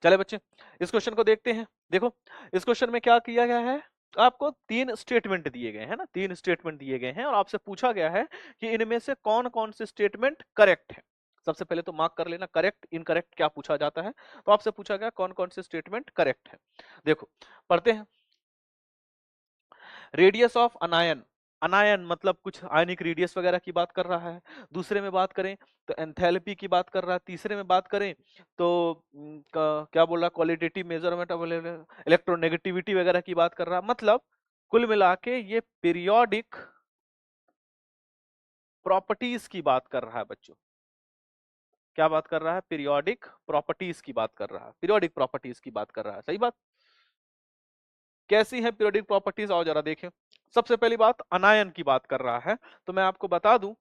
चले बच्चे इस क्वेश्चन को देखते हैं। देखो इस क्वेश्चन में क्या किया गया है, आपको 3 स्टेटमेंट दिए गए हैं ना, 3 स्टेटमेंट दिए गए हैं और आपसे पूछा गया है कि इनमें से कौन कौन से स्टेटमेंट करेक्ट है। सबसे पहले तो मार्क कर लेना करेक्ट इनकरेक्ट क्या पूछा जाता है। तो आपसे पूछा गया कौन कौन से स्टेटमेंट करेक्ट है। देखो पढ़ते हैं। रेडियस ऑफ अनायन, अनायन मतलब कुछ आयनिक रेडियस वगैरह की बात कर रहा है। दूसरे में बात करें तो एंथैल्पी की बात कर रहा है। तीसरे में बात करें तो क्या बोल रहा है, क्वालिटेटिव मेजरमेंट ऑफ इलेक्ट्रोनेगेटिविटी वगैरह की बात कर रहा है। मतलब कुल मिला के ये पीरियोडिक प्रॉपर्टीज की बात कर रहा है बच्चों। क्या बात कर रहा है, पीरियोडिक प्रॉपर्टीज की बात कर रहा है, पीरियोडिक प्रॉपर्टीज की बात कर रहा है। सही बात। कैसी है पीरियोडिक प्रॉपर्टीज आओ जरा देखें। सबसे पहली बात अनायन की बात कर रहा है। तो मैं आपको बता दूं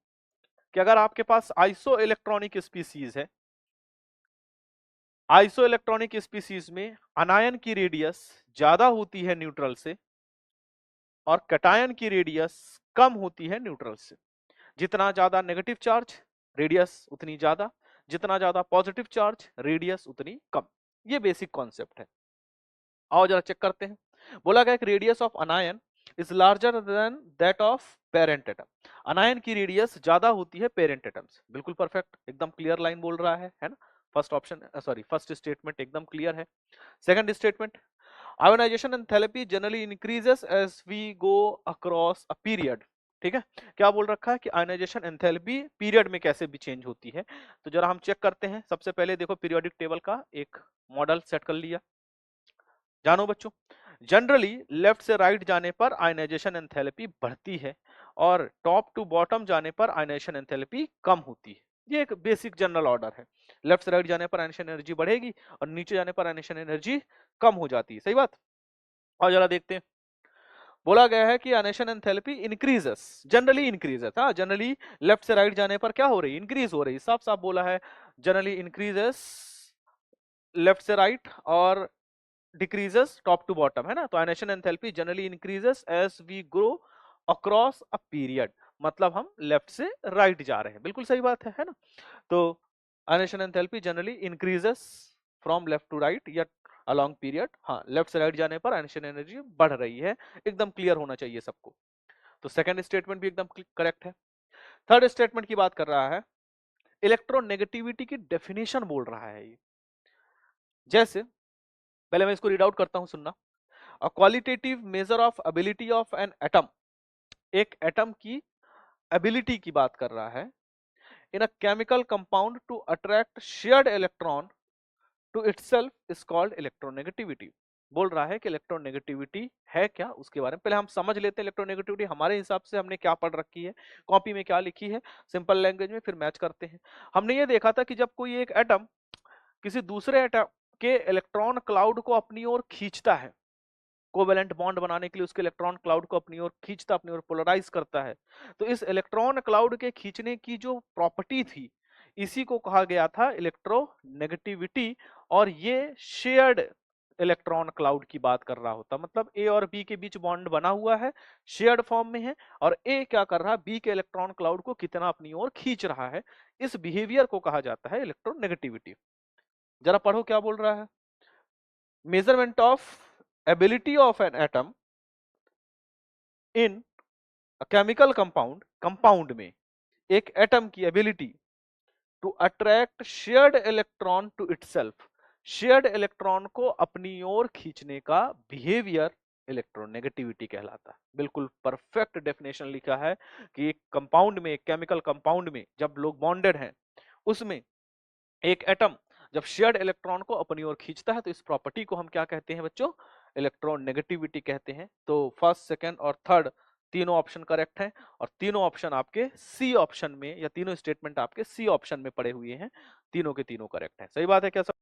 कि अगर आपके पास आइसो इलेक्ट्रॉनिक स्पीसीज है, आइसो इलेक्ट्रॉनिक स्पीसीज में अनायन की रेडियस ज्यादा होती है न्यूट्रल से और कैटायन की रेडियस कम होती है न्यूट्रल से। जितना ज्यादा नेगेटिव चार्ज रेडियस उतनी ज्यादा, जितना ज्यादा पॉजिटिव चार्ज रेडियस उतनी कम। ये बेसिक कॉन्सेप्ट है। आओ जरा चेक करते हैं। बोला गया कि radius of अनायन is larger than that of parent atom. अनायन की रेडियस ज्यादा होती है पेरेंट एटम से। बिल्कुल परफेक्ट, एकदम क्लियर लाइन बोल रहा है ना। First option sorry first statement एकदम क्लियर है। Second statement, ionization enthalpy generally increases as we go across a period. ठीक है, क्या बोल रखा है कि आयोनाइजेशन एंथैल्पी पीरियड में कैसे भी चेंज होती है। तो जरा हम चेक करते हैं। सबसे पहले देखो पीरियोडिक टेबल का एक मॉडल सेट कर लिया। जानो बच्चों, जनरली लेफ्ट से राइट जाने पर आयनाइजेशन एंथैल्पी बढ़ती है और टॉप टू बॉटम जाने पर आयनाइजेशन एंथैल्पी कम होती है। ये एक बेसिक जनरल ऑर्डर है। लेफ्ट से राइट जाने पर आयनाइजेशन एनर्जी बढ़ेगी और नीचे जाने पर आयनाइजेशन एनर्जी कम हो जाती है। सही बात। और जरा देखते हैं। बोला गया है कि ionization enthalpy increases, generally increases. हाँ, जनरली लेफ्ट से राइट जाने पर क्या हो रही है, इंक्रीज हो रही है। साफ साफ बोला है जनरली इंक्रीजेस लेफ्ट से राइट और डिक्रीजेस टॉप टू बॉटम, है ना। तो ionization enthalpy generally increases as we grow across a period. मतलब हम लेफ्ट से राइट जा रहे हैं। बिल्कुल सही बात है ना। तो ionization enthalpy generally increases from left to right या अलोंग पीरियड। हाँ, लेफ्ट से राइट जाने पर आयनेशन एनर्जी बढ़ रही है। एकदम क्लियर होना चाहिए सबको। तो सेकंड स्टेटमेंट भी एकदम करेक्ट है। थर्ड स्टेटमेंट की बात कर रहा है, इलेक्ट्रोनेगेटिविटी की डेफिनेशन बोल रहा है ये। जैसे पहले मैं इसको रीड आउट करता हूं, सुनना। A qualitative measure of ability of an atom, एक एटम की एबिलिटी की बात कर रहा है, in a chemical compound to attract shared electron to itself is called electronegativity. बोल रहा है कि इलेक्ट्रोनेगेटिविटी है क्या, उसके बारे में पहले हम समझ लेते हैं। इलेक्ट्रोनेगेटिविटी हमारे हिसाब से हमने क्या पढ़ रखी है, कॉपी में क्या लिखी है, सिंपल लैंग्वेज में, फिर मैच करते हैं। हमने ये देखा था कि जब कोई एक एटम किसी दूसरे एटम के इलेक्ट्रॉन क्लाउड को अपनी ओर खींचता है, कोवेलेंट बॉन्ड बनाने के लिए उसके इलेक्ट्रॉन क्लाउड को अपनी ओर खींचता, अपनी ओर पोलराइज करता है, तो इस इलेक्ट्रॉन क्लाउड के खींचने की जो प्रॉपर्टी थी, इसी को कहा गया था इलेक्ट्रोनेगेटिविटी। और ये शेयर्ड इलेक्ट्रॉन क्लाउड की बात कर रहा होता, मतलब ए और बी के बीच बॉन्ड बना हुआ है, शेयर्ड फॉर्म में है, और ए क्या कर रहा है, बी के इलेक्ट्रॉन क्लाउड को कितना अपनी ओर खींच रहा है। इस बिहेवियर को कहा जाता है इलेक्ट्रोनेगेटिविटी। जरा पढ़ो क्या बोल रहा है। Measurement of ability of an atom in chemical compound, compound में एक एटम की ability to attract shared electron to itself, shared electron को अपनी ओर खींचने का बिहेवियर इलेक्ट्रोनेगेटिविटी कहलाता है। बिल्कुल परफेक्ट डेफिनेशन लिखा है कि एक कंपाउंड में, एक केमिकल कंपाउंड में जब लोग बॉन्डेड हैं, उसमें एक एटम जब शेयर्ड इलेक्ट्रॉन को अपनी ओर खींचता है, तो इस प्रॉपर्टी को हम क्या कहते हैं बच्चों, इलेक्ट्रोनेगेटिविटी कहते हैं। तो फर्स्ट, सेकंड और थर्ड तीनों ऑप्शन करेक्ट हैं, और तीनों ऑप्शन आपके सी ऑप्शन में, या तीनों स्टेटमेंट आपके सी ऑप्शन में पड़े हुए हैं। तीनों के तीनों करेक्ट हैं। सही बात है क्या सब?